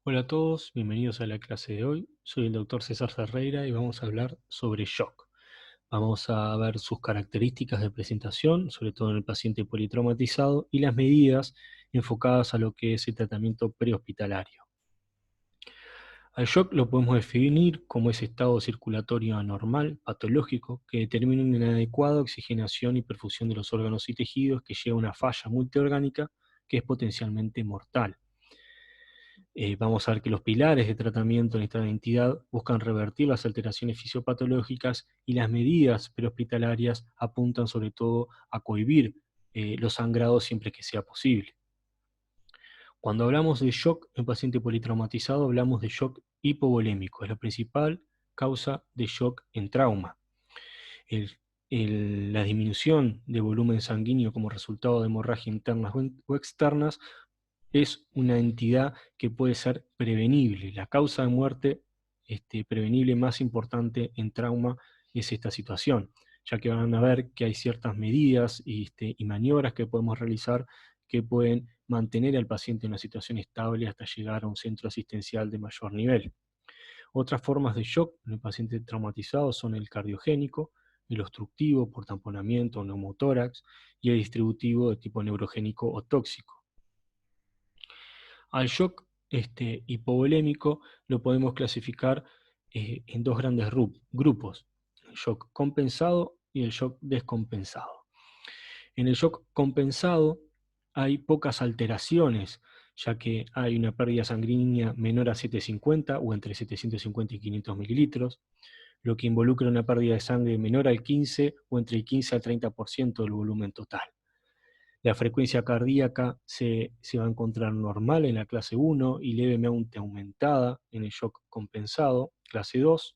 Hola a todos, bienvenidos a la clase de hoy. Soy el doctor César Ferreira y vamos a hablar sobre shock. Vamos a ver sus características de presentación, sobre todo en el paciente politraumatizado, y las medidas enfocadas a lo que es el tratamiento prehospitalario. Al shock lo podemos definir como ese estado circulatorio anormal, patológico, que determina una inadecuada oxigenación y perfusión de los órganos y tejidos que lleva a una falla multiorgánica que es potencialmente mortal. Vamos a ver que los pilares de tratamiento en esta entidad buscan revertir las alteraciones fisiopatológicas y las medidas prehospitalarias apuntan sobre todo a cohibir los sangrados siempre que sea posible. Cuando hablamos de shock en paciente politraumatizado, hablamos de shock hipovolémico, es la principal causa de shock en trauma. El- la disminución de volumen sanguíneo como resultado de hemorragia internas o externas es una entidad que puede ser prevenible. La causa de muerte prevenible más importante en trauma es esta situación, ya que van a ver que hay ciertas medidas y maniobras que podemos realizar que pueden mantener al paciente en una situación estable hasta llegar a un centro asistencial de mayor nivel. Otras formas de shock en el paciente traumatizado son el cardiogénico, el obstructivo por tamponamiento o neumotórax y el distributivo de tipo neurogénico o tóxico. Al shock hipovolémico lo podemos clasificar en dos grandes grupos, el shock compensado y el shock descompensado. En el shock compensado hay pocas alteraciones, ya que hay una pérdida sanguínea menor a 750 o entre 750 y 500 mililitros, lo que involucra una pérdida de sangre menor al 15 o entre el 15 al 30% del volumen total. La frecuencia cardíaca se va a encontrar normal en la clase 1 y levemente aumentada en el shock compensado, clase 2.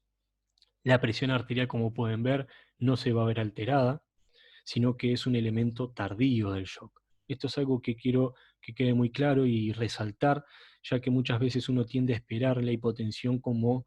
La presión arterial, como pueden ver, no se va a ver alterada, sino que es un elemento tardío del shock. Esto es algo que quiero que quede muy claro y resaltar, ya que muchas veces uno tiende a esperar la hipotensión como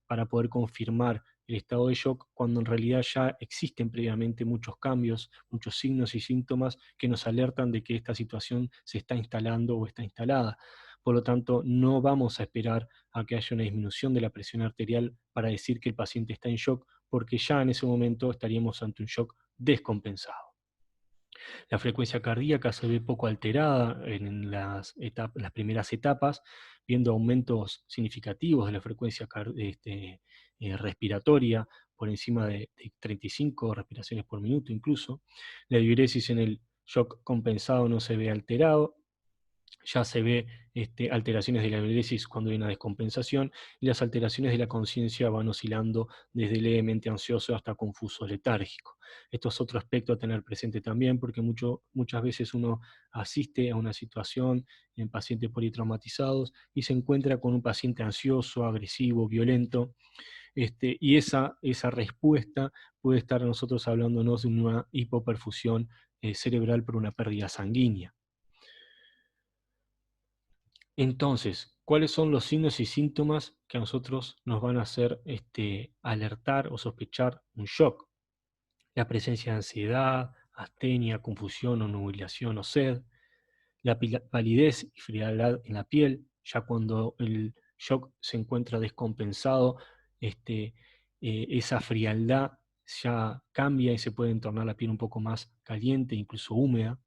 para poder confirmar el estado de shock, cuando en realidad ya existen previamente muchos cambios, muchos signos y síntomas que nos alertan de que esta situación se está instalando o está instalada. Por lo tanto, no vamos a esperar a que haya una disminución de la presión arterial para decir que el paciente está en shock, porque ya en ese momento estaríamos ante un shock descompensado. La frecuencia cardíaca se ve poco alterada en las primeras etapas, viendo aumentos significativos de la frecuencia respiratoria por encima de 35 respiraciones por minuto incluso. La diuresis en el shock compensado no se ve alterado, ya se ve alteraciones de la diuresis cuando hay una descompensación, y las alteraciones de la conciencia van oscilando desde levemente ansioso hasta confuso letárgico. Esto es otro aspecto a tener presente también, porque muchas veces uno asiste a una situación en pacientes politraumatizados y se encuentra con un paciente ansioso, agresivo, violento, y esa respuesta puede estar nosotros hablándonos de una hipoperfusión cerebral por una pérdida sanguínea. Entonces, ¿cuáles son los signos y síntomas que a nosotros nos van a hacer alertar o sospechar un shock? La presencia de ansiedad, astenia, confusión o nubilación o sed, la palidez y frialdad en la piel, ya cuando el shock se encuentra descompensado, esa frialdad ya cambia y se puede tornar la piel un poco más caliente, incluso húmeda,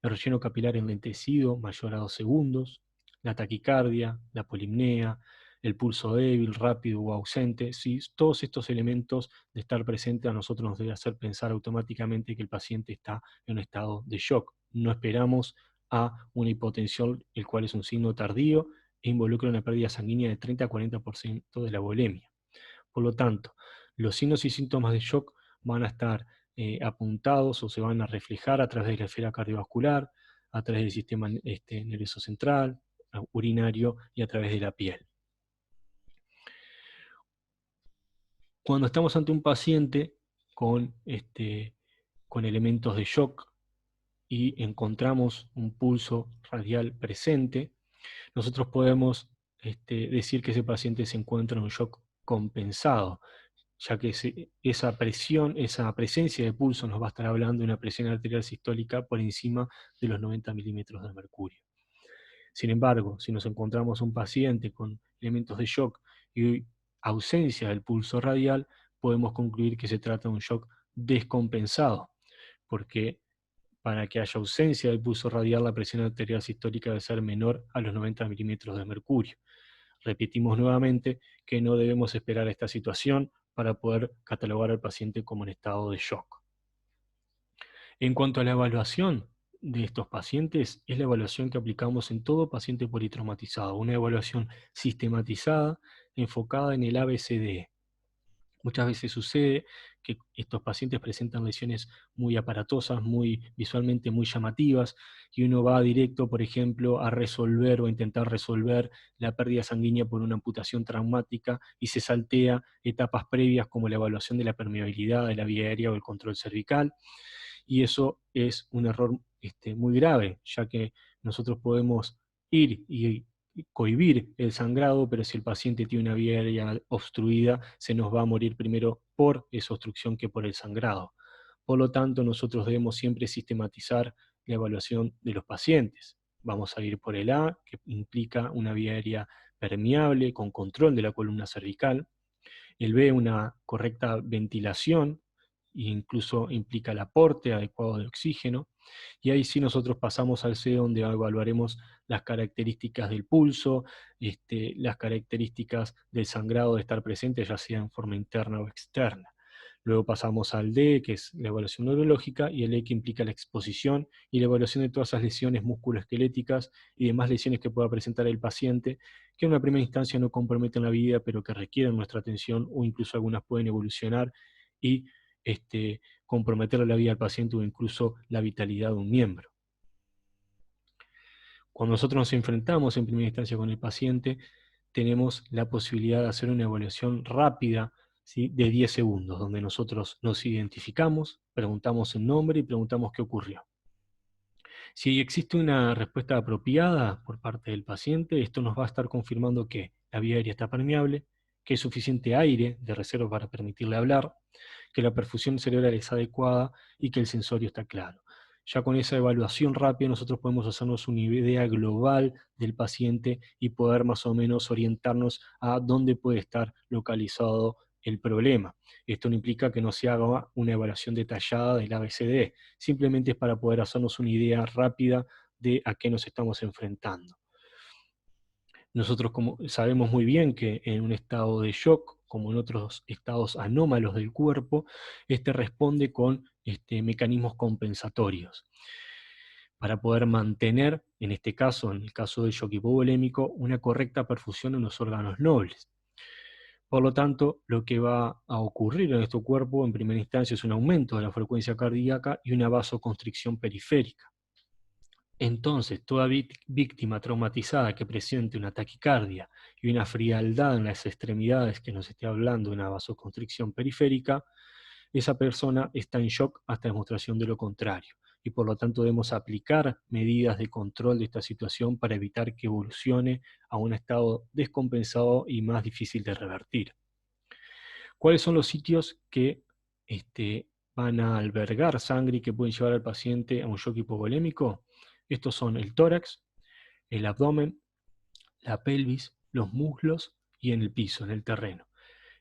el relleno capilar enlentecido mayor a 2 segundos, la taquicardia, la polimnea, el pulso débil, rápido o ausente. ¿Sí? Todos estos elementos de estar presente a nosotros nos debe hacer pensar automáticamente que el paciente está en un estado de shock. No esperamos a una hipotensión, el cual es un signo tardío e involucra una pérdida sanguínea de 30 a 40% de la volemia. Por lo tanto, los signos y síntomas de shock van a estar apuntados o se van a reflejar a través de la esfera cardiovascular, a través del sistema nervioso central, urinario y a través de la piel. Cuando estamos ante un paciente con elementos de shock y encontramos un pulso radial presente, nosotros podemos decir que ese paciente se encuentra en un shock compensado, ya que esa presión, esa presencia de pulso nos va a estar hablando de una presión arterial sistólica por encima de los 90 milímetros de mercurio. Sin embargo, si nos encontramos un paciente con elementos de shock y ausencia del pulso radial, podemos concluir que se trata de un shock descompensado, porque para que haya ausencia del pulso radial, la presión arterial sistólica debe ser menor a los 90 milímetros de mercurio. Repetimos nuevamente que no debemos esperar esta situación para poder catalogar al paciente como en estado de shock. En cuanto a la evaluación de estos pacientes, es la evaluación que aplicamos en todo paciente politraumatizado, una evaluación sistematizada, enfocada en el ABCDE. Muchas veces sucede que estos pacientes presentan lesiones muy aparatosas, muy visualmente muy llamativas, y uno va directo, por ejemplo, a resolver o intentar resolver la pérdida sanguínea por una amputación traumática y se saltea etapas previas como la evaluación de la permeabilidad de la vía aérea o el control cervical, y eso es un error muy grave, ya que nosotros podemos ir y cohibir el sangrado, pero si el paciente tiene una vía aérea obstruida, se nos va a morir primero por esa obstrucción que por el sangrado. Por lo tanto, nosotros debemos siempre sistematizar la evaluación de los pacientes. Vamos a ir por el A, que implica una vía aérea permeable con control de la columna cervical. El B, una correcta ventilación, e incluso implica el aporte adecuado de oxígeno. Y ahí sí nosotros pasamos al C, donde evaluaremos las características del pulso, las características del sangrado de estar presente, ya sea en forma interna o externa. Luego pasamos al D, que es la evaluación neurológica, y el E, que implica la exposición y la evaluación de todas esas lesiones musculoesqueléticas y demás lesiones que pueda presentar el paciente, que en una primera instancia no comprometen la vida, pero que requieren nuestra atención, o incluso algunas pueden evolucionar y comprometer la vida del paciente o incluso la vitalidad de un miembro. Cuando nosotros nos enfrentamos en primera instancia con el paciente, tenemos la posibilidad de hacer una evaluación rápida, ¿sí?, de 10 segundos, donde nosotros nos identificamos, preguntamos el nombre y preguntamos qué ocurrió. Si existe una respuesta apropiada por parte del paciente, esto nos va a estar confirmando que la vía aérea está permeable, que hay suficiente aire de reserva para permitirle hablar, que la perfusión cerebral es adecuada y que el sensorio está claro. Ya con esa evaluación rápida nosotros podemos hacernos una idea global del paciente y poder más o menos orientarnos a dónde puede estar localizado el problema. Esto no implica que no se haga una evaluación detallada del ABCD, simplemente es para poder hacernos una idea rápida de a qué nos estamos enfrentando. Nosotros como sabemos muy bien que en un estado de shock, como en otros estados anómalos del cuerpo, responde con mecanismos compensatorios para poder mantener, en este caso, en el caso del shock hipovolémico, una correcta perfusión en los órganos nobles. Por lo tanto, lo que va a ocurrir en nuestro cuerpo en primera instancia es un aumento de la frecuencia cardíaca y una vasoconstricción periférica. Entonces, toda víctima traumatizada que presente una taquicardia y una frialdad en las extremidades que nos esté hablando de una vasoconstricción periférica, esa persona está en shock hasta demostración de lo contrario. Y por lo tanto debemos aplicar medidas de control de esta situación para evitar que evolucione a un estado descompensado y más difícil de revertir. ¿Cuáles son los sitios que van a albergar sangre y que pueden llevar al paciente a un shock hipovolémico? Estos son el tórax, el abdomen, la pelvis, los muslos y en el piso, en el terreno.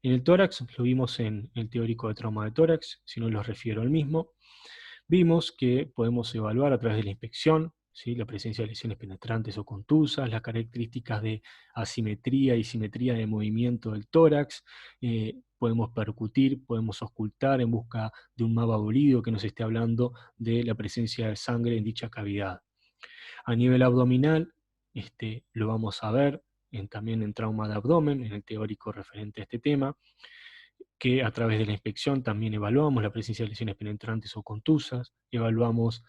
En el tórax, lo vimos en el teórico de trauma de tórax, si no los refiero al mismo, vimos que podemos evaluar a través de la inspección, ¿sí?, la presencia de lesiones penetrantes o contusas, las características de asimetría y simetría de movimiento del tórax, podemos percutir, podemos auscultar en busca de un mapa bolido que nos esté hablando de la presencia de sangre en dicha cavidad. A nivel abdominal, lo vamos a ver también en trauma de abdomen, en el teórico referente a este tema, que a través de la inspección también evaluamos la presencia de lesiones penetrantes o contusas, evaluamos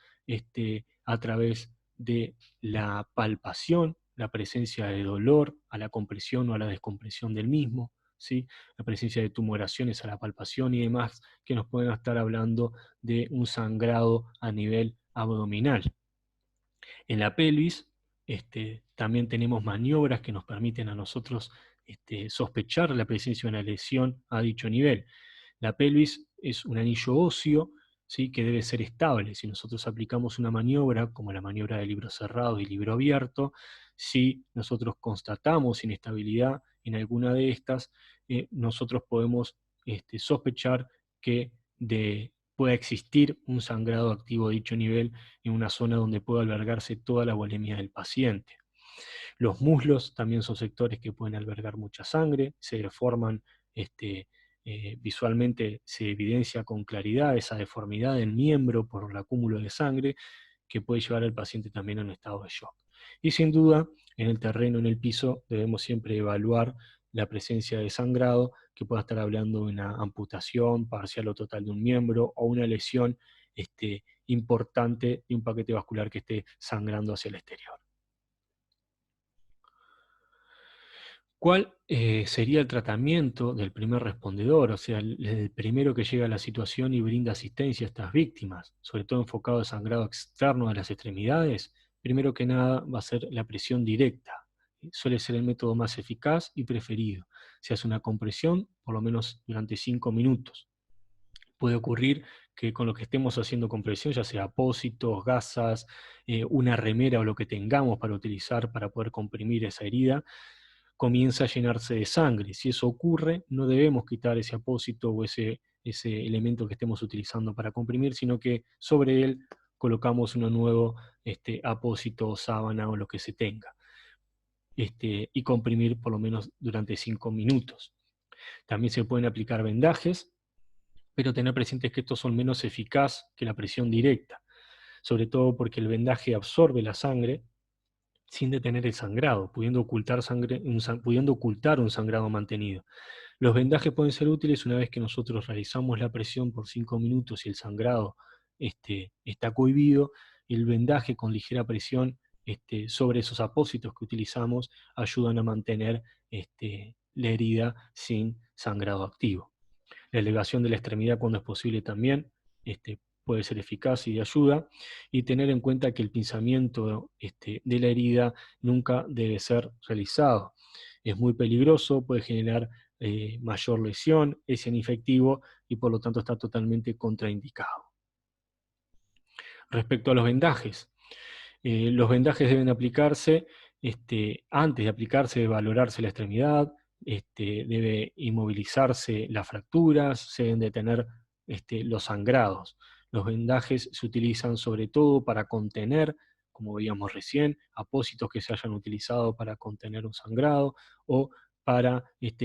a través de la palpación la presencia de dolor a la compresión o a la descompresión del mismo, ¿sí?, la presencia de tumoraciones a la palpación y demás que nos pueden estar hablando de un sangrado a nivel abdominal. En la pelvis también tenemos maniobras que nos permiten a nosotros sospechar la presencia de una lesión a dicho nivel. La pelvis es un anillo óseo, ¿sí? Que debe ser estable. Si nosotros aplicamos una maniobra, como la maniobra de libro cerrado y libro abierto, si nosotros constatamos inestabilidad en alguna de estas, nosotros podemos sospechar que pueda existir un sangrado activo de dicho nivel en una zona donde pueda albergarse toda la volemia del paciente. Los muslos también son sectores que pueden albergar mucha sangre, se deforman, visualmente se evidencia con claridad esa deformidad del miembro por el acúmulo de sangre que puede llevar al paciente también a un estado de shock. Y sin duda, en el terreno, en el piso, debemos siempre evaluar la presencia de sangrado, que pueda estar hablando de una amputación parcial o total de un miembro o una lesión importante de un paquete vascular que esté sangrando hacia el exterior. ¿Cuál sería el tratamiento del primer respondedor? O sea, el primero que llega a la situación y brinda asistencia a estas víctimas, sobre todo enfocado al sangrado externo de las extremidades. Primero que nada va a ser la presión directa. Suele ser el método más eficaz y preferido. Se hace una compresión, por lo menos durante 5 minutos. Puede ocurrir que con lo que estemos haciendo compresión, ya sea apósitos, gasas, una remera o lo que tengamos para utilizar para poder comprimir esa herida, comienza a llenarse de sangre. Si eso ocurre, no debemos quitar ese apósito o ese elemento que estemos utilizando para comprimir, sino que sobre él colocamos uno nuevo apósito, sábana o lo que se tenga. Y comprimir por lo menos durante 5 minutos. También se pueden aplicar vendajes, pero tener presentes que estos son menos eficaz que la presión directa, sobre todo porque el vendaje absorbe la sangre sin detener el sangrado, pudiendo ocultar un sangrado mantenido. Los vendajes pueden ser útiles una vez que nosotros realizamos la presión por 5 minutos y el sangrado está cohibido. El vendaje con ligera presión sobre esos apósitos que utilizamos ayudan a mantener la herida sin sangrado activo. La elevación de la extremidad cuando es posible también puede ser eficaz y de ayuda, y tener en cuenta que el pinzamiento de la herida nunca debe ser realizado. Es muy peligroso, puede generar mayor lesión, es inefectivo y por lo tanto está totalmente contraindicado. Respecto a los vendajes deben aplicarse, antes de aplicarse debe valorarse la extremidad, debe inmovilizarse las fracturas, se deben detener los sangrados. Los vendajes se utilizan sobre todo para contener, como veíamos recién, apósitos que se hayan utilizado para contener un sangrado o para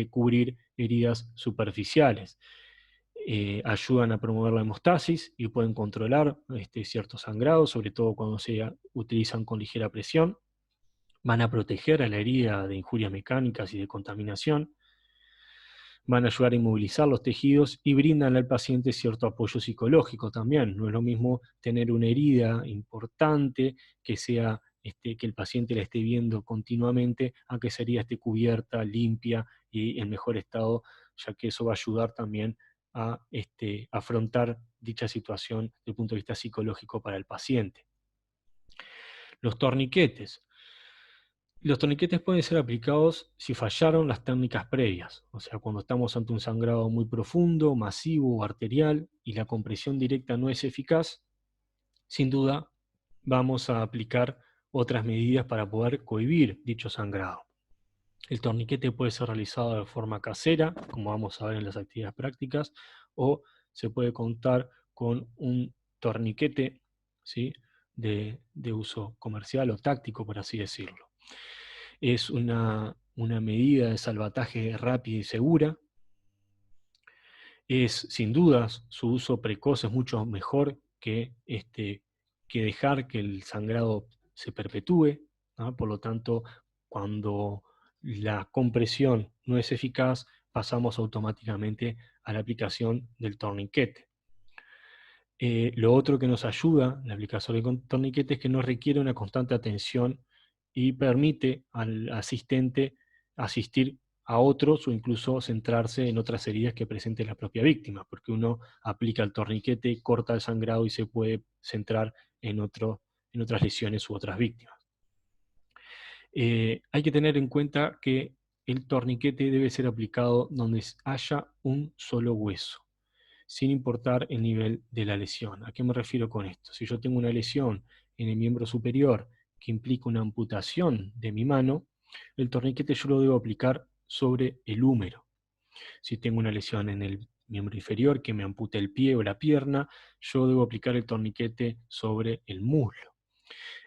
cubrir heridas superficiales. Ayudan a promover la hemostasis y pueden controlar ciertos sangrados, sobre todo cuando se utilizan con ligera presión. Van a proteger a la herida de injurias mecánicas y de contaminación. Van a ayudar a inmovilizar los tejidos y brindan al paciente cierto apoyo psicológico también. No es lo mismo tener una herida importante que sea que el paciente la esté viendo continuamente, a que esa herida esté cubierta, limpia y en mejor estado, ya que eso va a ayudar también a afrontar dicha situación desde el punto de vista psicológico para el paciente. Los torniquetes. Los torniquetes pueden ser aplicados si fallaron las técnicas previas, o sea, cuando estamos ante un sangrado muy profundo, masivo o arterial y la compresión directa no es eficaz, sin duda vamos a aplicar otras medidas para poder cohibir dicho sangrado. El torniquete puede ser realizado de forma casera, como vamos a ver en las actividades prácticas, o se puede contar con un torniquete, ¿sí?, de uso comercial o táctico, por así decirlo. Es una medida de salvataje rápida y segura. Es, sin dudas, su uso precoz es mucho mejor que dejar que el sangrado se perpetúe, ¿no? Por lo tanto, cuando la compresión no es eficaz, pasamos automáticamente a la aplicación del torniquete. Lo otro que nos ayuda la aplicación del torniquete es que no requiere una constante atención y permite al asistente asistir a otros o incluso centrarse en otras heridas que presente la propia víctima, porque uno aplica el torniquete, corta el sangrado y se puede centrar en otras lesiones u otras víctimas. Hay que tener en cuenta que el torniquete debe ser aplicado donde haya un solo hueso. sin importar el nivel de la lesión. ¿A qué me refiero con esto? Si yo tengo una lesión en el miembro superior que implica una amputación de mi mano, el torniquete yo lo debo aplicar sobre el húmero. Si tengo una lesión en el miembro inferior que me ampute el pie o la pierna, yo debo aplicar el torniquete sobre el muslo.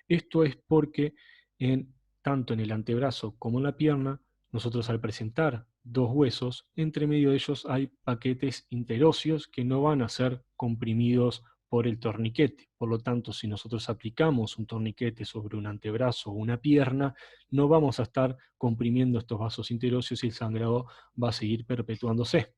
Esto es porque tanto en el antebrazo como en la pierna, nosotros al presentar dos huesos, entre medio de ellos hay paquetes interóseos que no van a ser comprimidos por el torniquete. Por lo tanto, si nosotros aplicamos un torniquete sobre un antebrazo o una pierna, no vamos a estar comprimiendo estos vasos interóseos y el sangrado va a seguir perpetuándose.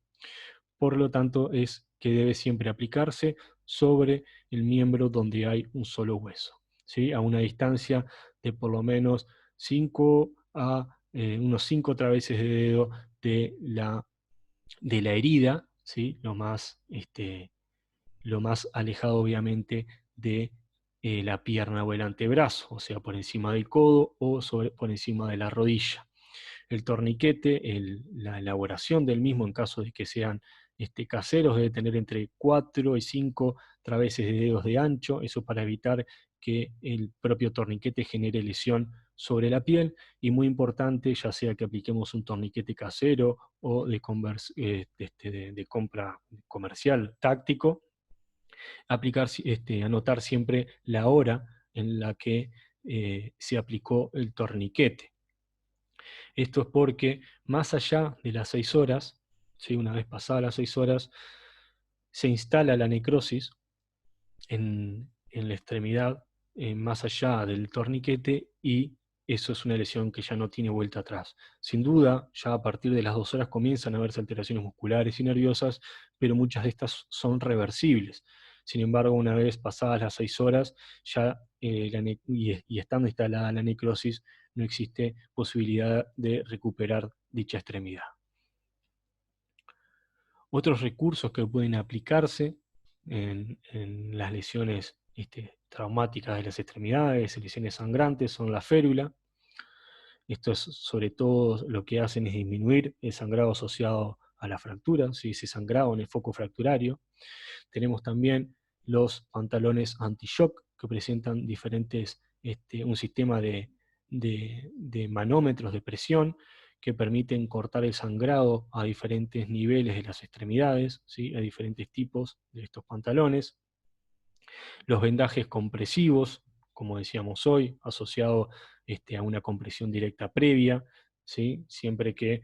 Por lo tanto, es que debe siempre aplicarse sobre el miembro donde hay un solo hueso, ¿sí? A una distancia de por lo menos 5 a unos 5 traveses de dedo de la herida, ¿sí? Lo más alejado obviamente de la pierna o el antebrazo, o sea, por encima del codo o por encima de la rodilla. El torniquete, la elaboración del mismo en caso de que sean caseros, debe tener entre 4 y 5 traveses de dedos de ancho, eso para evitar que el propio torniquete genere lesión sobre la piel, y muy importante, ya sea que apliquemos un torniquete casero o de compra comercial táctico, anotar siempre la hora en la que se aplicó el torniquete. Esto es porque más allá de las 6 horas, ¿sí? Una vez pasadas las 6 horas, se instala la necrosis en la extremidad, más allá del torniquete, y eso es una lesión que ya no tiene vuelta atrás. Sin duda, ya a partir de las 2 horas comienzan a verse alteraciones musculares y nerviosas, pero muchas de estas son reversibles. Sin embargo, una vez pasadas las 6 horas, ya y estando instalada la necrosis, no existe posibilidad de recuperar dicha extremidad. Otros recursos que pueden aplicarse en las lesiones traumáticas de las extremidades, lesiones sangrantes, son la férula. Esto es sobre todo lo que hacen es disminuir el sangrado asociado a la fractura, ¿sí? Ese sangrado en el foco fracturario. Tenemos también los pantalones anti-shock que presentan un sistema de manómetros de presión que permiten cortar el sangrado a diferentes niveles de las extremidades, ¿sí? Hay diferentes tipos de estos pantalones. Los vendajes compresivos, como decíamos hoy, asociado a una compresión directa previa, ¿sí? Siempre que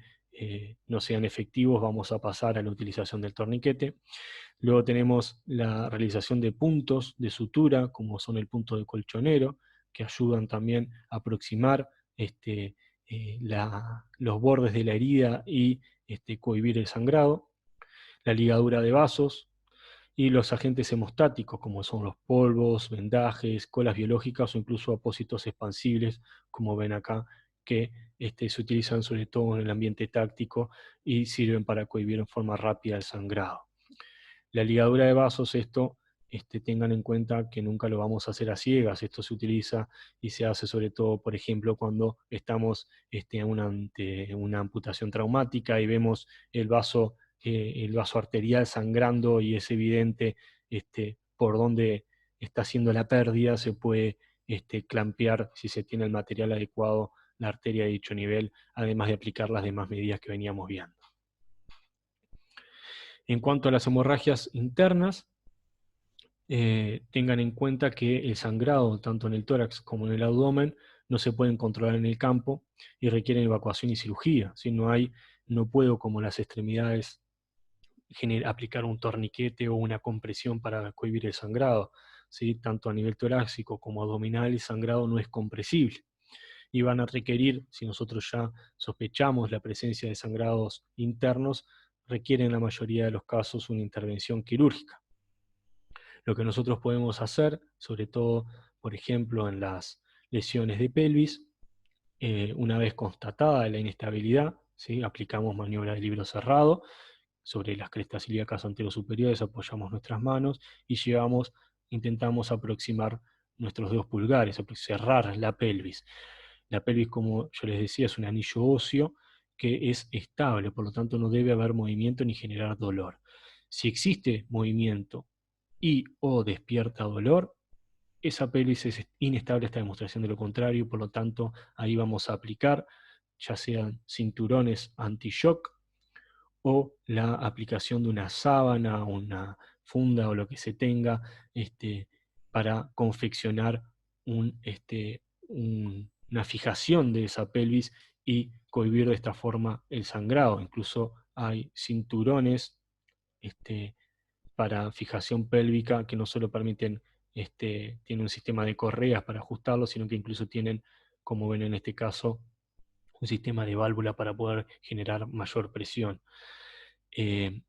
no sean efectivos vamos a pasar a la utilización del torniquete. Luego tenemos la realización de puntos de sutura, como son el punto de colchonero, que ayudan también a aproximar los bordes de la herida y cohibir el sangrado. La ligadura de vasos y los agentes hemostáticos, como son los polvos, vendajes, colas biológicas o incluso apósitos expansibles, como ven acá, que se utilizan sobre todo en el ambiente táctico y sirven para cohibir en forma rápida el sangrado. La ligadura de vasos, tengan en cuenta que nunca lo vamos a hacer a ciegas. Esto se utiliza y se hace sobre todo, por ejemplo, cuando estamos ante una amputación traumática y vemos el vaso arterial sangrando y es evidente por dónde está haciendo la pérdida. Se puede clampear, si se tiene el material adecuado, la arteria de dicho nivel, además de aplicar las demás medidas que veníamos viendo. En cuanto a las hemorragias internas, tengan en cuenta que el sangrado, tanto en el tórax como en el abdomen, no se pueden controlar en el campo y requieren evacuación y cirugía. Si no puedo, como las extremidades, aplicar un torniquete o una compresión para cohibir el sangrado. ¿Sí? Tanto a nivel torácico como abdominal, el sangrado no es compresible. Y van a requerir, si nosotros ya sospechamos la presencia de sangrados internos, requieren en la mayoría de los casos una intervención quirúrgica. Lo que nosotros podemos hacer, sobre todo, por ejemplo, en las lesiones de pelvis, una vez constatada la inestabilidad, ¿sí? Aplicamos maniobra de libro cerrado, sobre las crestas ilíacas anterosuperiores apoyamos nuestras manos y intentamos aproximar nuestros dedos pulgares, cerrar la pelvis. La pelvis, como yo les decía, es un anillo óseo que es estable, por lo tanto no debe haber movimiento ni generar dolor. Si existe movimiento y o despierta dolor, esa pelvis es inestable, esta demostración de lo contrario, por lo tanto ahí vamos a aplicar ya sean cinturones anti-shock o la aplicación de una sábana, una funda o lo que se tenga para confeccionar una fijación de esa pelvis y cohibir de esta forma el sangrado. Incluso hay cinturones este, para fijación pélvica que no solo permiten, tienen un sistema de correas para ajustarlo, sino que incluso tienen, como ven en este caso, un sistema de válvula para poder generar mayor presión. Eh,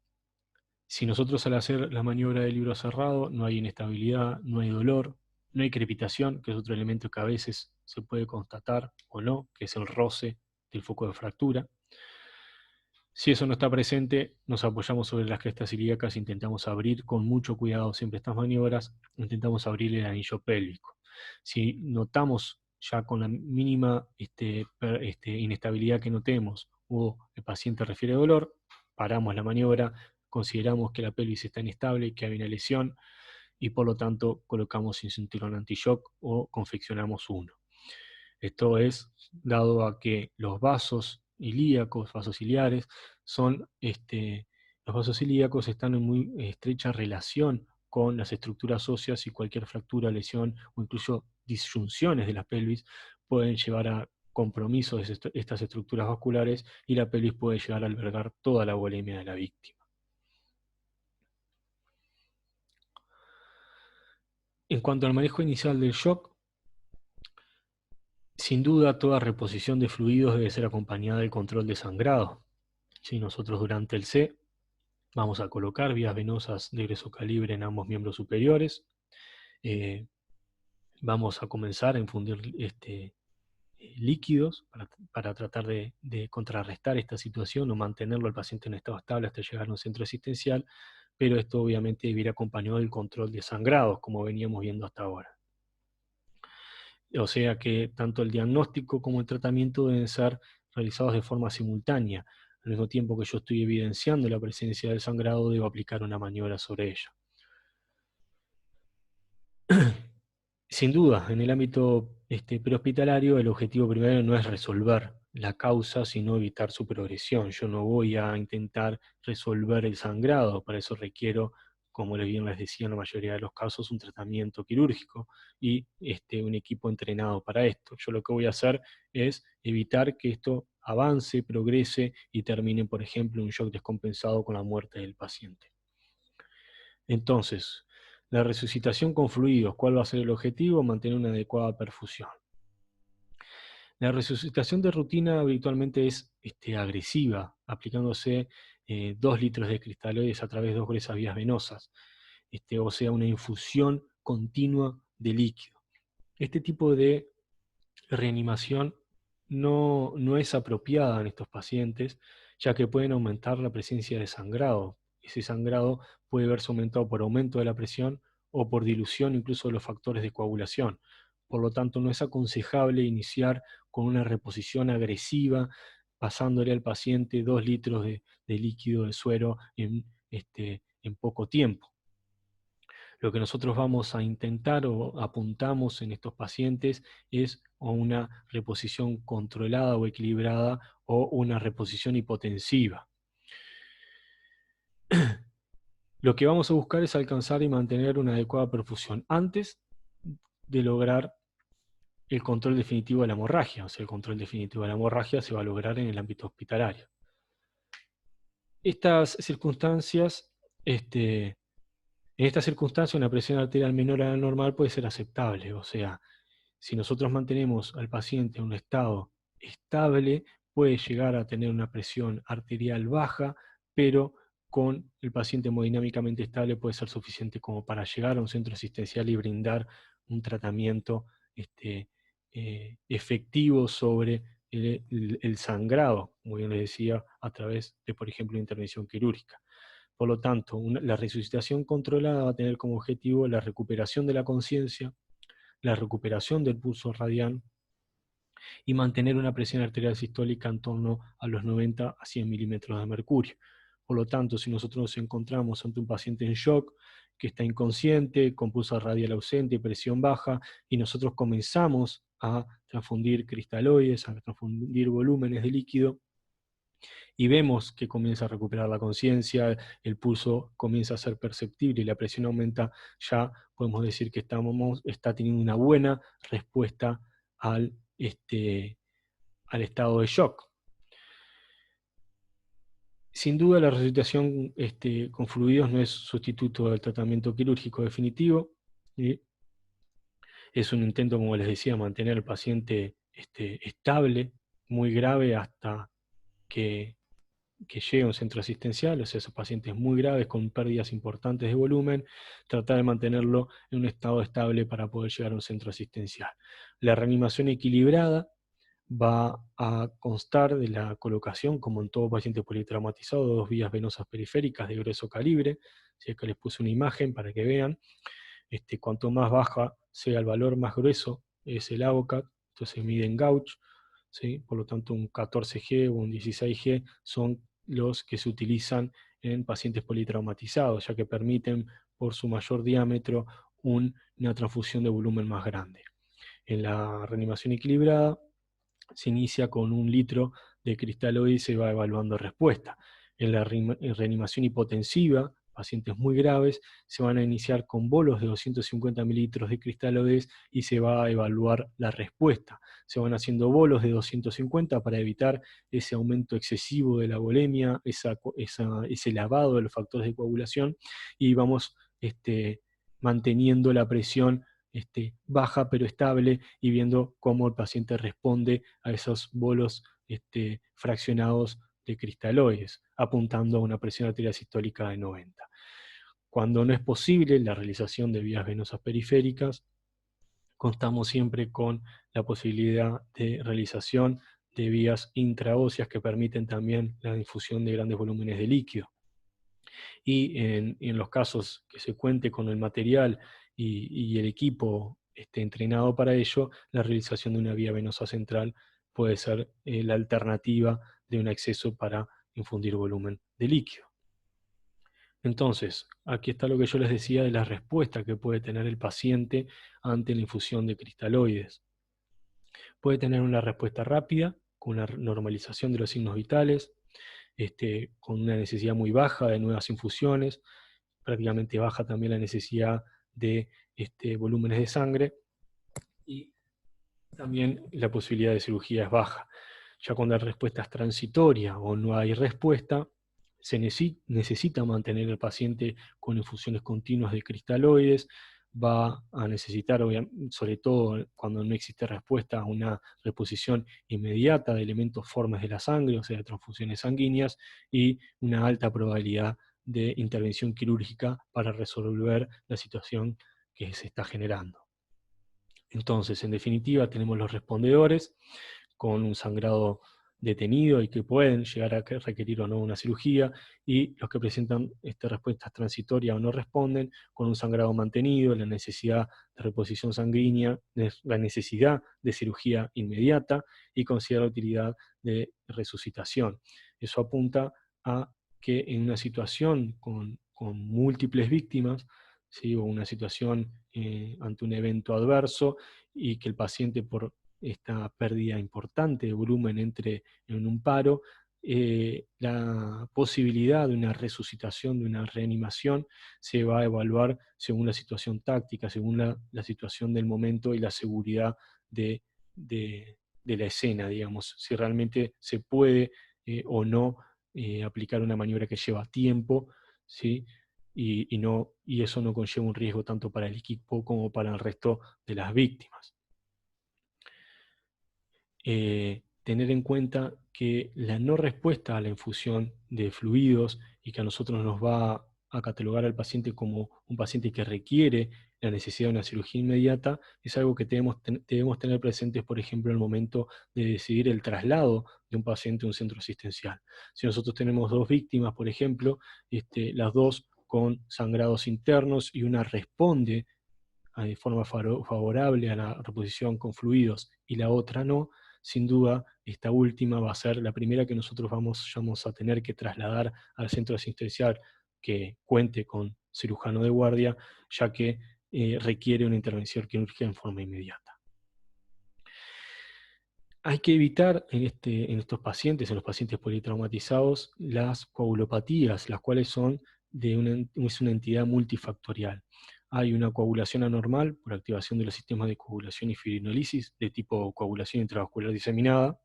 si nosotros al hacer la maniobra del libro cerrado no hay inestabilidad, no hay dolor, no hay crepitación, que es otro elemento que a veces se puede constatar o no, que es el roce del foco de fractura. Si eso no está presente, nos apoyamos sobre las crestas ilíacas, intentamos abrir con mucho cuidado siempre estas maniobras, intentamos abrir el anillo pélvico. Si notamos ya con la mínima inestabilidad que notemos o el paciente refiere dolor, paramos la maniobra, consideramos que la pelvis está inestable, que hay una lesión y por lo tanto colocamos un cinturón anti-shock o confeccionamos uno. Esto es dado a que los vasos ilíacos, vasos ciliares, los vasos ilíacos están en muy estrecha relación con las estructuras óseas y cualquier fractura, lesión o incluso disyunciones de la pelvis pueden llevar a compromisos de estas estructuras vasculares y la pelvis puede llegar a albergar toda la volemia de la víctima. En cuanto al manejo inicial del shock, sin duda toda reposición de fluidos debe ser acompañada del control de sangrado. Si nosotros durante el C vamos a colocar vías venosas de grueso calibre en ambos miembros superiores, vamos a comenzar a infundir líquidos para tratar de contrarrestar esta situación o mantenerlo al paciente en estado estable hasta llegar a un centro asistencial, pero esto obviamente debe ir acompañado del control de sangrados, como veníamos viendo hasta ahora. O sea que tanto el diagnóstico como el tratamiento deben ser realizados de forma simultánea. Al mismo tiempo que yo estoy evidenciando la presencia del sangrado, debo aplicar una maniobra sobre ella. Sin duda, en el ámbito prehospitalario, el objetivo primero no es resolver la causa, sino evitar su progresión. Yo no voy a intentar resolver el sangrado, para eso requiero, como bien les decía en la mayoría de los casos, un tratamiento quirúrgico y un equipo entrenado para esto. Yo lo que voy a hacer es evitar que esto avance, progrese y termine, por ejemplo, un shock descompensado con la muerte del paciente. Entonces, la resucitación con fluidos, ¿cuál va a ser el objetivo? Mantener una adecuada perfusión. La resucitación de rutina habitualmente es agresiva, aplicándose 2 litros de cristaloides a través de 2 gruesas vías venosas, o sea, una infusión continua de líquido. Este tipo de reanimación no es apropiada en estos pacientes, ya que pueden aumentar la presencia de sangrado. Ese sangrado puede verse aumentado por aumento de la presión o por dilución incluso de los factores de coagulación. Por lo tanto, no es aconsejable iniciar con una reposición agresiva, pasándole al paciente 2 litros de líquido de suero en poco tiempo. Lo que nosotros vamos a intentar o apuntamos en estos pacientes es o una reposición controlada o equilibrada o una reposición hipotensiva. Lo que vamos a buscar es alcanzar y mantener una adecuada perfusión antes de lograr el control definitivo de la hemorragia. O sea, el control definitivo de la hemorragia se va a lograr en el ámbito hospitalario. Estas circunstancias, en estas circunstancias una presión arterial menor a la normal puede ser aceptable. O sea, si nosotros mantenemos al paciente en un estado estable, puede llegar a tener una presión arterial baja, pero con el paciente hemodinámicamente estable puede ser suficiente como para llegar a un centro asistencial y brindar un tratamiento efectivo sobre el sangrado, como bien les decía, a través de, por ejemplo, intervención quirúrgica. Por lo tanto, la resucitación controlada va a tener como objetivo la recuperación de la conciencia, la recuperación del pulso radial y mantener una presión arterial sistólica en torno a los 90 a 100 milímetros de mercurio. Por lo tanto, si nosotros nos encontramos ante un paciente en shock, que está inconsciente, con pulso radial ausente, presión baja, y nosotros comenzamos a transfundir cristaloides, a transfundir volúmenes de líquido, y vemos que comienza a recuperar la conciencia, el pulso comienza a ser perceptible y la presión aumenta, ya podemos decir que está teniendo una buena respuesta al, al estado de shock. Sin duda la resucitación con fluidos no es sustituto del tratamiento quirúrgico definitivo, ¿sí? Es un intento, como les decía, mantener al paciente estable, muy grave, hasta que llegue a un centro asistencial, o sea, esos pacientes muy graves con pérdidas importantes de volumen, tratar de mantenerlo en un estado estable para poder llegar a un centro asistencial. La reanimación equilibrada va a constar de la colocación, como en todo paciente politraumatizado, de dos vías venosas periféricas de grueso calibre. Si es que les puse una imagen para que vean, cuanto más baja sea el valor, más grueso es el AVOCAT, esto se mide en gauge, ¿sí? Por lo tanto un 14G o un 16G son los que se utilizan en pacientes politraumatizados, ya que permiten por su mayor diámetro una transfusión de volumen más grande. En la reanimación equilibrada se inicia con 1 litro de cristaloide y se va evaluando respuesta. En la reanimación hipotensiva, pacientes muy graves, se van a iniciar con bolos de 250 mililitros de cristaloides y se va a evaluar la respuesta. Se van haciendo bolos de 250 para evitar ese aumento excesivo de la volemia, ese lavado de los factores de coagulación, y vamos manteniendo la presión baja pero estable, y viendo cómo el paciente responde a esos bolos fraccionados de cristaloides, apuntando a una presión arterial sistólica de 90. Cuando no es posible la realización de vías venosas periféricas, contamos siempre con la posibilidad de realización de vías intraóseas que permiten también la infusión de grandes volúmenes de líquido. Y en los casos que se cuente con el material y el equipo entrenado para ello, la realización de una vía venosa central puede ser la alternativa de un acceso para infundir volumen de líquido. Entonces, aquí está lo que yo les decía de la respuesta que puede tener el paciente ante la infusión de cristaloides. Puede tener una respuesta rápida, con una normalización de los signos vitales, con una necesidad muy baja de nuevas infusiones, prácticamente baja también la necesidad de volúmenes de sangre, y también la posibilidad de cirugía es baja. Ya cuando la respuesta es transitoria o no hay respuesta, se necesita mantener al paciente con infusiones continuas de cristaloides, va a necesitar, sobre todo cuando no existe respuesta, una reposición inmediata de elementos formes de la sangre, o sea, de transfusiones sanguíneas, y una alta probabilidad de intervención quirúrgica para resolver la situación que se está generando. Entonces, en definitiva, tenemos los respondedores con un sangrado detenido y que pueden llegar a requerir o no una cirugía, y los que presentan respuestas transitorias o no responden, con un sangrado mantenido, la necesidad de reposición sanguínea, la necesidad de cirugía inmediata y considera la utilidad de resucitación. Eso apunta a que en una situación con múltiples víctimas, ¿sí? O una situación ante un evento adverso, y que el paciente por esta pérdida importante de volumen entre en un paro, la posibilidad de una resucitación, de una reanimación, se va a evaluar según la situación táctica, según la situación del momento y la seguridad de, de la escena, digamos, si realmente se puede o no aplicar una maniobra que lleva tiempo, ¿sí? Y eso no conlleva un riesgo tanto para el equipo como para el resto de las víctimas. Tener en cuenta que la no respuesta a la infusión de fluidos, y que a nosotros nos va a catalogar al paciente como un paciente que requiere la necesidad de una cirugía inmediata, es algo que debemos tener presentes, por ejemplo, en el momento de decidir el traslado de un paciente a un centro asistencial. Si nosotros tenemos dos víctimas, por ejemplo, las dos con sangrados internos, y una responde de forma favorable a la reposición con fluidos y la otra no, sin duda esta última va a ser la primera que nosotros vamos a tener que trasladar al centro asistencial que cuente con cirujano de guardia, ya que requiere una intervención quirúrgica en forma inmediata. Hay que evitar en estos pacientes, en los pacientes politraumatizados, las coagulopatías, las cuales son es una entidad multifactorial. Hay una coagulación anormal por activación de los sistemas de coagulación y fibrinolisis de tipo coagulación intravascular diseminada.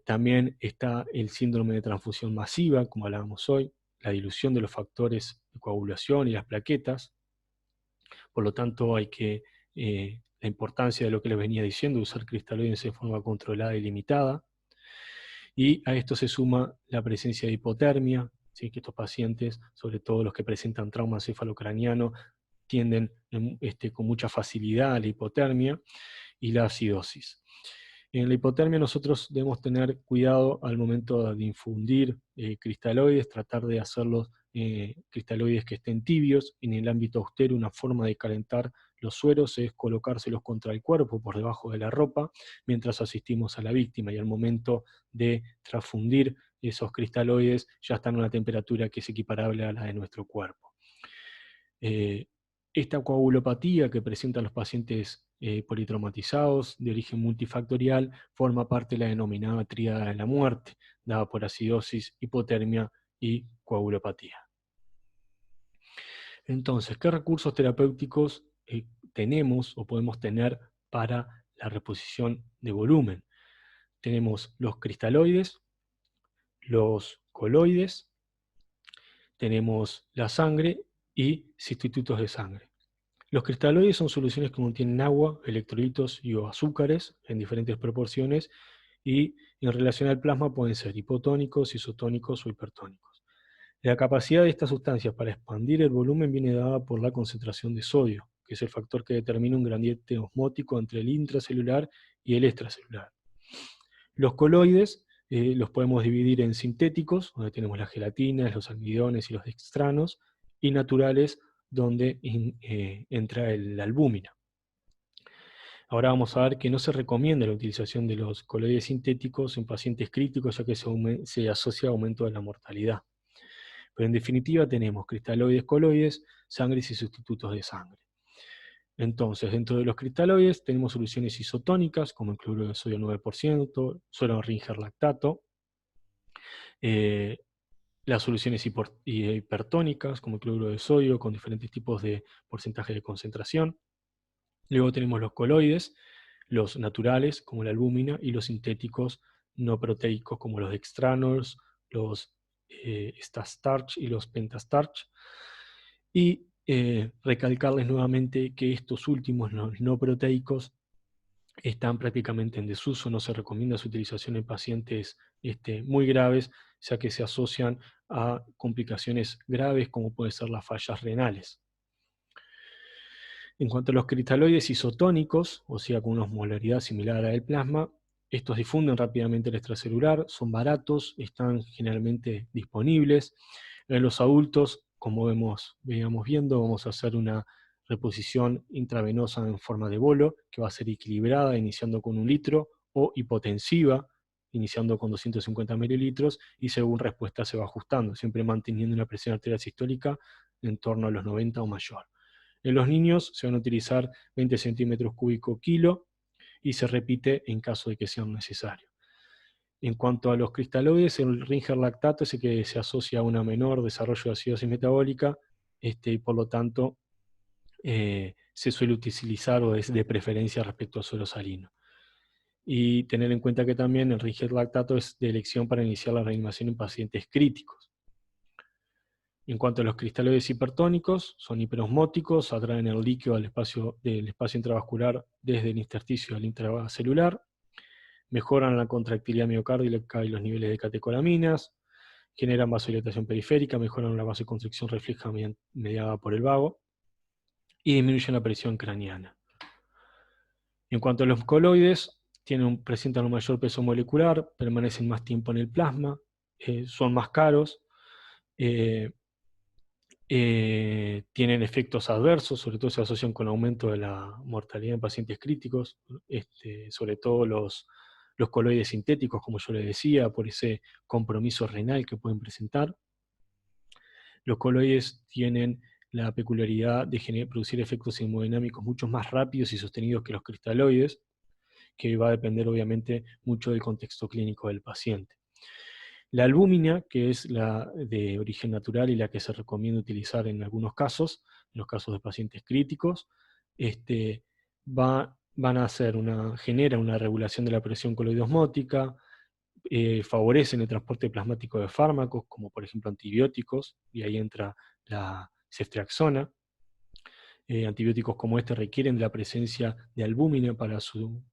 También está el síndrome de transfusión masiva, como hablábamos hoy, la dilución de los factores de coagulación y las plaquetas. Por lo tanto, la importancia de lo que les venía diciendo, usar cristaloides de forma controlada y limitada. Y a esto se suma la presencia de hipotermia, ¿sí? Que estos pacientes, sobre todo los que presentan trauma cefalocraniano, tienden con mucha facilidad a la hipotermia y la acidosis. En la hipotermia nosotros debemos tener cuidado al momento de infundir cristaloides, tratar de hacerlos cristaloides que estén tibios. En el ámbito austero una forma de calentar los sueros es colocárselos contra el cuerpo, por debajo de la ropa, mientras asistimos a la víctima, y al momento de transfundir esos cristaloides ya están a una temperatura que es equiparable a la de nuestro cuerpo. Esta coagulopatía que presentan los pacientes politraumatizados de origen multifactorial forma parte de la denominada tríada de la muerte, dada por acidosis, hipotermia y coagulopatía. Entonces, ¿qué recursos terapéuticos tenemos o podemos tener para la reposición de volumen? Tenemos los cristaloides, los coloides, tenemos la sangre y sustitutos de sangre. Los cristaloides son soluciones que contienen agua, electrolitos y o azúcares en diferentes proporciones, y en relación al plasma pueden ser hipotónicos, isotónicos o hipertónicos. La capacidad de estas sustancias para expandir el volumen viene dada por la concentración de sodio, que es el factor que determina un gradiente osmótico entre el intracelular y el extracelular. Los coloides los podemos dividir en sintéticos, donde tenemos las gelatinas, los almidones y los dextranos, y naturales, donde entra la albúmina. Ahora vamos a ver que no se recomienda la utilización de los coloides sintéticos en pacientes críticos, ya que se asocia a aumento de la mortalidad. Pero en definitiva tenemos cristaloides, coloides, sangres y sustitutos de sangre. Entonces, dentro de los cristaloides tenemos soluciones isotónicas, como el cloruro de sodio 9%, suero Ringer lactato, las soluciones hipertónicas, como el cloruro de sodio, con diferentes tipos de porcentaje de concentración. Luego tenemos los coloides, los naturales, como la albúmina, y los sintéticos no proteicos, como los dextranos, los starch y los pentastarch. Y recalcarles nuevamente que estos últimos, los no proteicos, están prácticamente en desuso, no se recomienda su utilización en pacientes muy graves, ya que se asocian a complicaciones graves como pueden ser las fallas renales. En cuanto a los cristaloides isotónicos, o sea, con una osmolaridad similar a la del plasma, estos difunden rápidamente el extracelular, son baratos, están generalmente disponibles. En los adultos, como veníamos viendo, vamos a hacer una reposición intravenosa en forma de bolo, que va a ser equilibrada, iniciando con 1 litro, o hipotensiva, iniciando con 250 mililitros, y según respuesta se va ajustando, siempre manteniendo una presión arterial sistólica en torno a los 90 o mayor. En los niños se van a utilizar 20 centímetros cúbicos kilo, y se repite en caso de que sea necesario. En cuanto a los cristaloides, el Ringer lactato es el que se asocia a un menor desarrollo de acidosis metabólica, y por lo tanto se suele utilizar o es de preferencia respecto al suero salino. Y tener en cuenta que también el Ringer lactato es de elección para iniciar la reanimación en pacientes críticos. En cuanto a los cristaloides hipertónicos, son hiperosmóticos, atraen el líquido del espacio intravascular desde el intersticio al intracelular, mejoran la contractilidad miocárdica y los niveles de catecolaminas, generan vasodilatación periférica, mejoran la vasoconstricción refleja mediada por el vago, y disminuyen la presión craneana. En cuanto a los coloides, presentan un mayor peso molecular, permanecen más tiempo en el plasma, son más caros, Tienen efectos adversos, sobre todo se asocian con aumento de la mortalidad en pacientes críticos, sobre todo los coloides sintéticos, como yo les decía, por ese compromiso renal que pueden presentar. Los coloides tienen la peculiaridad de producir efectos hemodinámicos mucho más rápidos y sostenidos que los cristaloides, que va a depender obviamente mucho del contexto clínico del paciente. La albúmina, que es la de origen natural y la que se recomienda utilizar en algunos casos, en los casos de pacientes críticos, genera una regulación de la presión coloidosmótica, favorecen el transporte plasmático de fármacos, como por ejemplo antibióticos, y ahí entra la ceftriaxona. Antibióticos como este requieren de la presencia de albúmina para su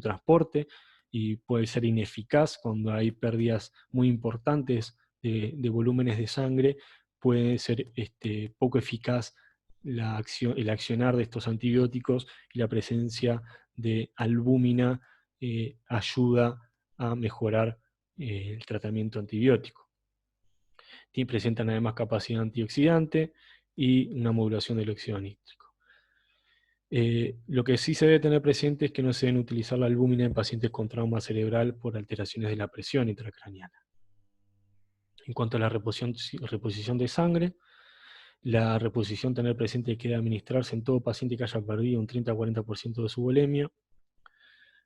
transporte, y puede ser ineficaz cuando hay pérdidas muy importantes de volúmenes de sangre. Puede ser poco eficaz el accionar de estos antibióticos, y la presencia de albúmina ayuda a mejorar el tratamiento antibiótico. Presentan además capacidad antioxidante y una modulación del óxido nítrico. Lo que sí se debe tener presente es que no se deben utilizar la albúmina en pacientes con trauma cerebral por alteraciones de la presión intracraneana. En cuanto a la reposición de sangre, la reposición tener presente que debe administrarse en todo paciente que haya perdido un 30-40% de su volemia,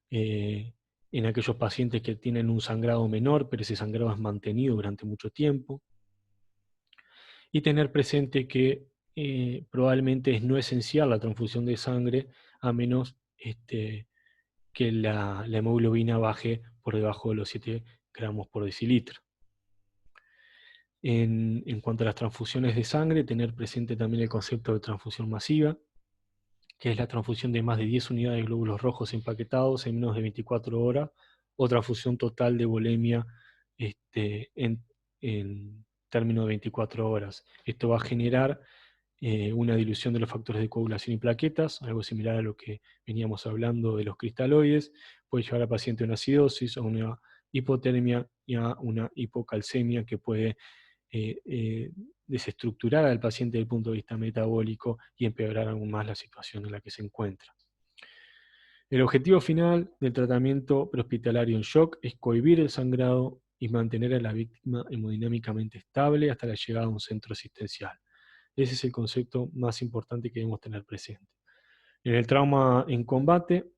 en aquellos pacientes que tienen un sangrado menor, pero ese sangrado es mantenido durante mucho tiempo, y tener presente que probablemente no es esencial la transfusión de sangre, a menos que la hemoglobina baje por debajo de los 7 gramos por decilitro. En cuanto a las transfusiones de sangre, tener presente también el concepto de transfusión masiva, que es la transfusión de más de 10 unidades de glóbulos rojos empaquetados en menos de 24 horas, o transfusión total de volemia en términos de 24 horas. Esto va a generar una dilución de los factores de coagulación y plaquetas, algo similar a lo que veníamos hablando de los cristaloides. Puede llevar al paciente a una acidosis, a una hipotermia y a una hipocalcemia, que puede desestructurar al paciente desde el punto de vista metabólico y empeorar aún más la situación en la que se encuentra. El objetivo final del tratamiento prehospitalario en shock es cohibir el sangrado y mantener a la víctima hemodinámicamente estable hasta la llegada a un centro asistencial. Ese es el concepto más importante que debemos tener presente. En el trauma en combate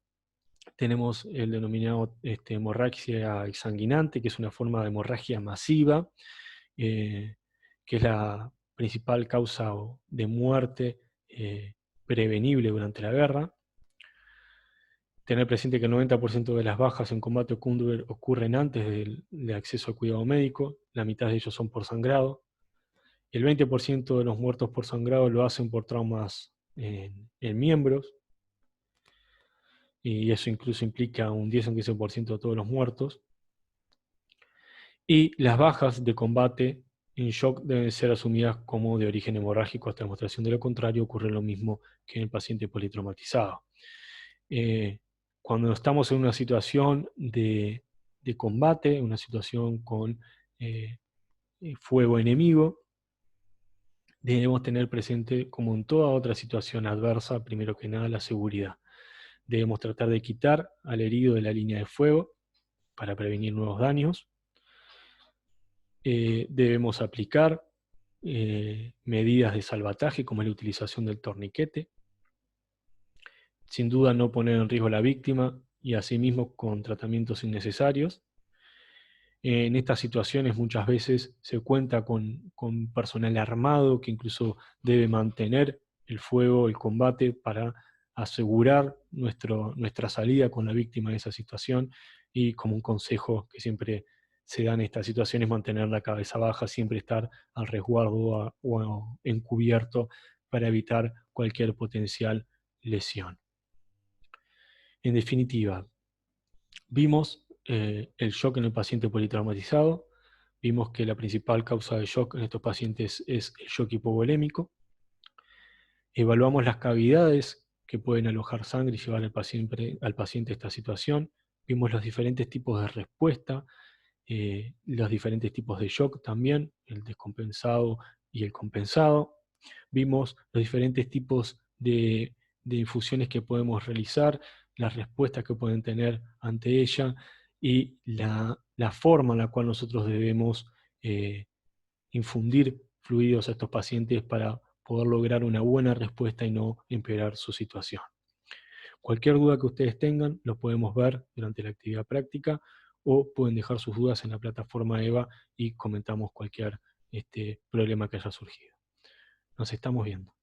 tenemos el denominado hemorragia exsanguinante, que es una forma de hemorragia masiva, que es la principal causa de muerte prevenible durante la guerra. Tener presente que el 90% de las bajas en combate ocurren antes del acceso al cuidado médico, la mitad de ellos son por sangrado. El 20% de los muertos por sangrado lo hacen por traumas en miembros, y eso incluso implica un 10 o un 15% de todos los muertos. Y las bajas de combate en shock deben ser asumidas como de origen hemorrágico hasta demostración de lo contrario. Ocurre lo mismo que en el paciente politraumatizado. Cuando estamos en una situación de combate, una situación con fuego enemigo, debemos tener presente, como en toda otra situación adversa, primero que nada la seguridad. Debemos tratar de quitar al herido de la línea de fuego para prevenir nuevos daños. Debemos aplicar medidas de salvataje, como la utilización del torniquete. Sin duda no poner en riesgo a la víctima, y asimismo con tratamientos innecesarios. En estas situaciones muchas veces se cuenta con personal armado que incluso debe mantener el fuego, el combate, para asegurar nuestra salida con la víctima de esa situación. Y como un consejo que siempre se da en estas situaciones, mantener la cabeza baja, siempre estar al resguardo o encubierto para evitar cualquier potencial lesión. En definitiva, vimos el shock en el paciente politraumatizado. Vimos que la principal causa de shock en estos pacientes es el shock hipovolémico. Evaluamos las cavidades que pueden alojar sangre y llevar al paciente a esta situación. Vimos los diferentes tipos de respuesta, los diferentes tipos de shock también, el descompensado, y el compensado. Vimos los diferentes tipos de infusiones que podemos realizar, las respuestas que pueden tener ante ella y la forma en la cual nosotros debemos infundir fluidos a estos pacientes para poder lograr una buena respuesta y no empeorar su situación. Cualquier duda que ustedes tengan, lo podemos ver durante la actividad práctica o pueden dejar sus dudas en la plataforma EVA y comentamos cualquier problema que haya surgido. Nos estamos viendo.